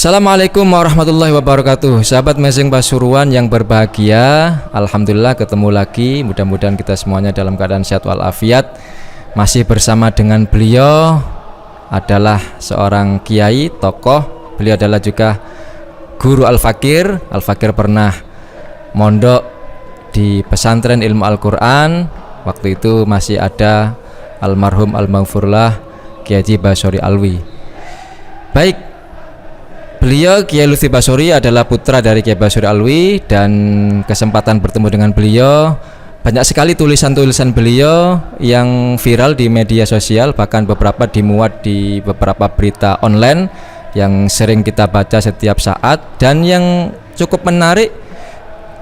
Assalamualaikum warahmatullahi wabarakatuh. Sahabat Mezeng Pasuruan yang berbahagia, alhamdulillah ketemu lagi. Mudah-mudahan kita semuanya dalam keadaan sehat walafiat. Masih bersama dengan beliau adalah seorang kiai, tokoh. Beliau adalah juga guru Al-Fakir. Al-Fakir pernah mondok di pesantren ilmu Al-Quran. Waktu itu masih ada almarhum al-maghfurlah Kiai Haji Basori Alwi. Baik, beliau Kiai Lutfi Basori adalah putra dari Kiai Basori Alwi, dan kesempatan bertemu dengan beliau, banyak sekali tulisan-tulisan beliau yang viral di media sosial, bahkan beberapa dimuat di beberapa berita online yang sering kita baca setiap saat. Dan yang cukup menarik,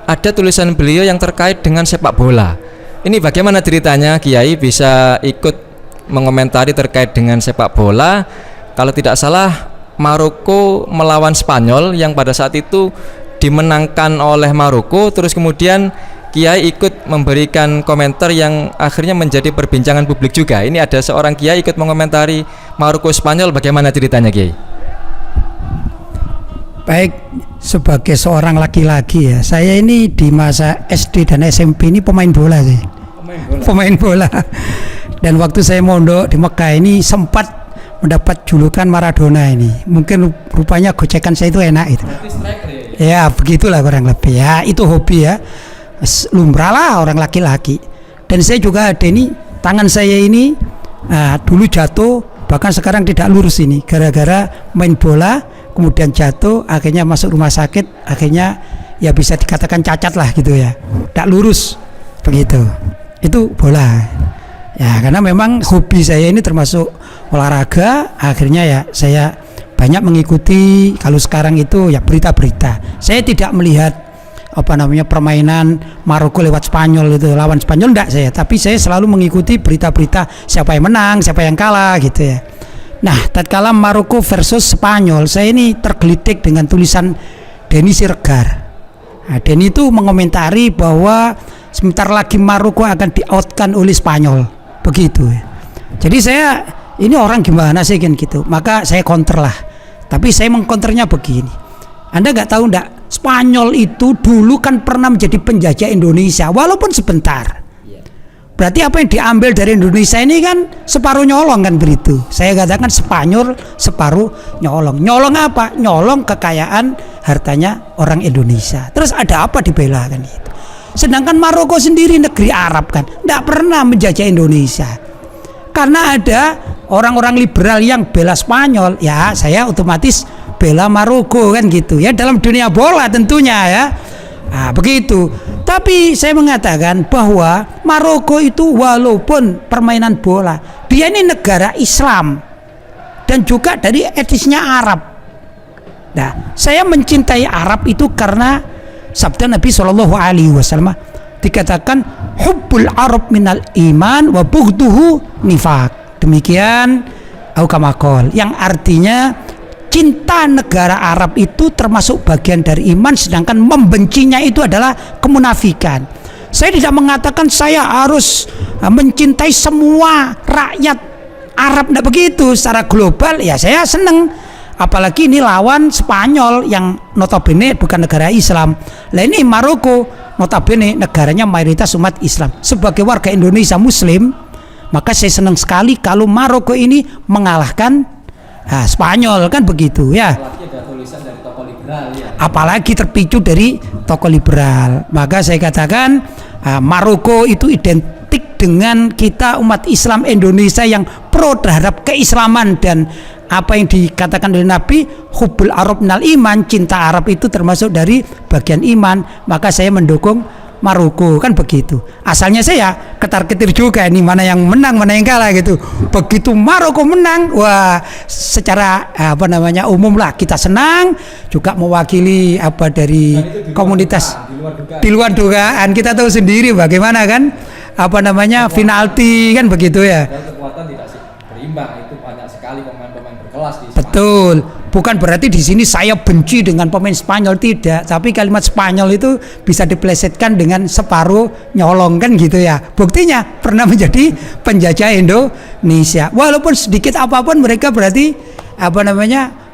ada tulisan beliau yang terkait dengan sepak bola. Ini bagaimana ceritanya Kiai bisa ikut mengomentari terkait dengan sepak bola? Kalau tidak salah, Maroko melawan Spanyol yang pada saat itu dimenangkan oleh Maroko, terus kemudian Kiai ikut memberikan komentar yang akhirnya menjadi perbincangan publik juga. Ini ada seorang Kiai ikut mengomentari Maroko Spanyol, bagaimana ceritanya Kiai? Baik, sebagai seorang laki-laki ya, saya ini di masa SD dan SMP ini pemain bola sih. Pemain bola. Dan waktu saya mondok di Mekah ini sempat mendapat julukan Maradona ini. Mungkin rupanya gocekan saya itu enak itu. Ya begitulah kurang lebih ya. Itu hobi ya. Lumrah lah orang laki-laki. Dan saya juga ada ini, tangan saya ini dulu jatuh, bahkan sekarang tidak lurus ini gara-gara main bola, kemudian jatuh, akhirnya masuk rumah sakit, akhirnya ya bisa dikatakan cacat lah gitu ya. Tak lurus begitu. Itu bola. Ya, karena memang hobi saya ini termasuk olahraga, akhirnya ya saya banyak mengikuti. Kalau sekarang itu ya berita-berita. Saya tidak melihat permainan Maroko lewat Spanyol itu, lawan Spanyol enggak saya, tapi saya selalu mengikuti berita-berita siapa yang menang, siapa yang kalah gitu ya. Nah, tatkala Maroko versus Spanyol, saya ini tergelitik dengan tulisan Denny Siregar. Nah, Denny itu mengomentari bahwa sebentar lagi Maroko akan di-outkan oleh Spanyol. Begitu ya. Jadi saya ini orang gimana sih kan gitu. Maka saya counter lah. Tapi saya mengcounternya begini. Anda nggak tahu enggak, Spanyol itu dulu kan pernah menjadi penjajah Indonesia walaupun sebentar. Berarti apa yang diambil dari Indonesia ini kan separuh nyolong kan begitu. Saya katakan Spanyol separuh nyolong. Nyolong apa? Nyolong kekayaan hartanya orang Indonesia. Terus ada apa dibela kan itu? Sedangkan Maroko sendiri negeri Arab kan tidak pernah menjajah Indonesia. Karena ada orang-orang liberal yang bela Spanyol, ya saya otomatis bela Maroko kan gitu ya, dalam dunia bola tentunya ya. Nah, begitu. Tapi saya mengatakan bahwa Maroko itu walaupun permainan bola, dia ini negara Islam dan juga dari etnisnya Arab. Nah, saya mencintai Arab itu karena sabda Nabi Shallallahu Alaihi Wasallam dikatakan hubbul Arab minal iman wa bughduhu nifaq. Demikian aukamakol, yang artinya cinta negara Arab itu termasuk bagian dari iman, sedangkan membencinya itu adalah kemunafikan. Saya tidak mengatakan saya harus mencintai semua rakyat Arab, tidak begitu. Secara global ya saya senang. Apalagi ini lawan Spanyol yang notabene bukan negara Islam. Lah ini Maroko notabene negaranya mayoritas umat Islam. Sebagai warga Indonesia Muslim, maka saya senang sekali kalau Maroko ini mengalahkan Spanyol kan begitu ya. Apalagi ada tulisan dari tokoh liberal ya. Apalagi terpicu dari tokoh liberal. Maka saya katakan Maroko itu identik dengan kita umat Islam Indonesia yang pro terhadap keislaman, dan apa yang dikatakan oleh Nabi hubbul Arab minal iman, cinta Arab itu termasuk dari bagian iman. Maka saya mendukung Maroko kan begitu. Asalnya saya ketar-ketir juga ini mana yang menang mana yang kalah gitu. Begitu Maroko menang, wah secara umum lah kita senang, juga mewakili dari komunitas di luar dugaan. Kita tahu sendiri bagaimana kan penalti kan begitu ya. Dan kekuatan tidak berimbang, itu banyak sekali pemain-pemain berkelas di Spanyol. Betul. Bukan berarti di sini saya benci dengan pemain Spanyol, tidak. Tapi kalimat Spanyol itu bisa diplesetkan dengan separuh nyolong kan gitu ya. Buktinya pernah menjadi penjajah Indonesia. Walaupun sedikit apapun mereka berarti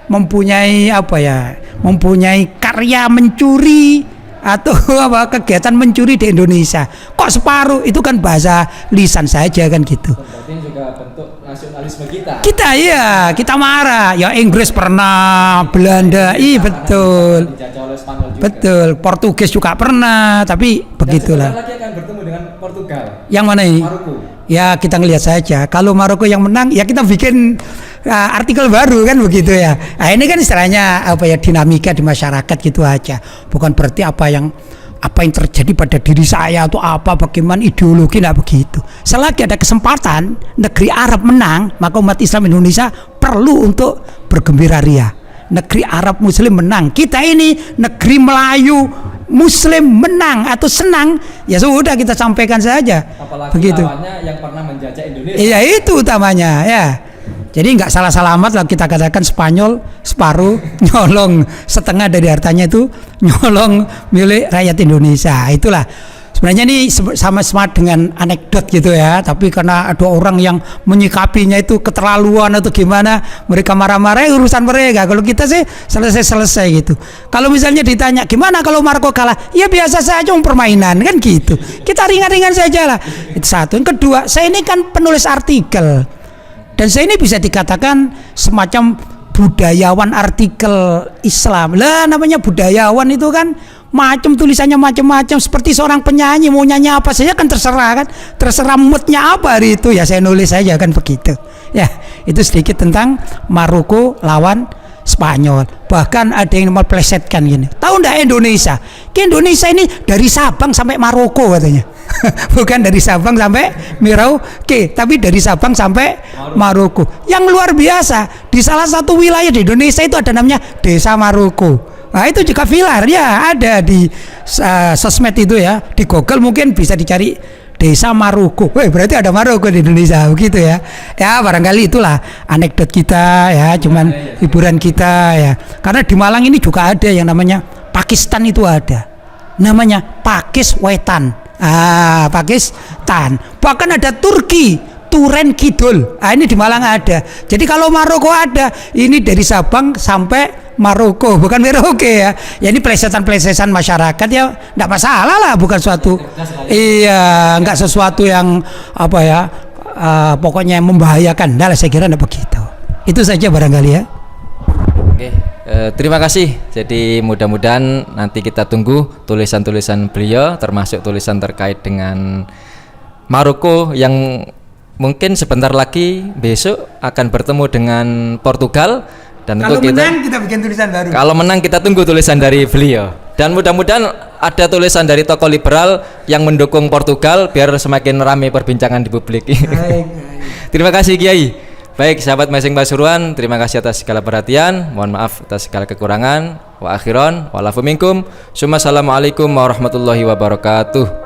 mempunyai apa ya, mempunyai karya mencuri atau apa kegiatan mencuri di Indonesia. Kok separuh? Itu kan bahasa lisan saja kan gitu. Berarti juga bentuk nasionalisme kita. Kita ya, kita marah. Ya Inggris pernah, Belanda, betul. Betul, Portugis juga pernah, tapi begitulah. Dan lagi akan bertemu dengan Portugal. Yang mana ini? Maroko. Ya kita ngelihat saja. Kalau Maroko yang menang, ya kita bikin artikel baru kan begitu ya. Nah, ini kan istilahnya apa ya, dinamika di masyarakat gitu aja. Bukan berarti apa yang terjadi pada diri saya atau apa bagaimana ideologi, tidak begitu. Selagi ada kesempatan negeri Arab menang, maka umat Islam Indonesia perlu untuk bergembira ria. Negeri Arab Muslim menang, kita ini negeri Melayu Muslim menang atau senang, ya sudah kita sampaikan saja. Apalagi begitu. Lawannya yang pernah menjajah Indonesia. Iya itu utamanya ya. Jadi nggak salah alamat lah kita katakan Spanyol separuh nyolong setengah dari hartanya itu nyolong milik rakyat Indonesia. Itulah sebenarnya ini sama dengan anekdot gitu ya. Tapi karena ada orang yang menyikapinya itu keterlaluan atau gimana, mereka marah-marah urusan mereka. Kalau kita sih selesai gitu. Kalau misalnya ditanya gimana kalau Maroko kalah, ya biasa saja permainan kan gitu. Kita ringan-ringan saja lah. Itu satu. Yang kedua, saya ini kan penulis artikel. Dan saya ini bisa dikatakan semacam budayawan artikel Islam. Lah namanya budayawan itu kan tulisannya macam-macam, seperti seorang penyanyi mau nyanyi apa saja kan terserah kan, terserah moodnya apa hari itu ya saya nulis saja kan begitu. Ya itu sedikit tentang Maroko lawan Spanyol. Bahkan ada yang melesetkan gini, tahu ndak Indonesia? Indonesia ini dari Sabang sampai Maroko katanya. Bukan dari Sabang sampai Merauke, tapi dari Sabang sampai Maroko. Yang luar biasa, di salah satu wilayah di Indonesia itu ada namanya Desa Maroko. Nah itu juga vilar ya, ada di sosmed itu ya, di Google mungkin bisa dicari Desa Maroko. Wah berarti ada Maroko di Indonesia begitu ya. Ya barangkali itulah anekdot kita ya, cuman hiburan kita ya. Karena di Malang ini juga ada yang namanya Pakistan, itu ada namanya Pakis Wetan. Pakistan. Bahkan ada Turki, Turen Kidul. Ini di Malang ada. Jadi kalau Maroko ada, ini dari Sabang sampai Maroko, bukan Merauke ya. Ya ini plesetan-plesetan masyarakat ya, enggak masalah lah, bukan suatu enggak sesuatu yang apa ya, pokoknya membahayakan. Nah, saya kira enggak begitu. Itu saja barangkali ya. Oke. Terima kasih. Jadi mudah-mudahan nanti kita tunggu tulisan-tulisan beliau, termasuk tulisan terkait dengan Maroko yang mungkin sebentar lagi besok akan bertemu dengan Portugal. Dan kalau menang kita bikin tulisan baru. Kalau menang kita tunggu tulisan dari beliau. Dan mudah-mudahan ada tulisan dari tokoh liberal yang mendukung Portugal biar semakin ramai perbincangan di publik. Baik. Terima kasih Kiai. Baik sahabat Meseng Pasuruan, terima kasih atas segala perhatian. Mohon maaf atas segala kekurangan. Wa akhiron, wa'alafu minkum. Assalamualaikum warahmatullahi wabarakatuh.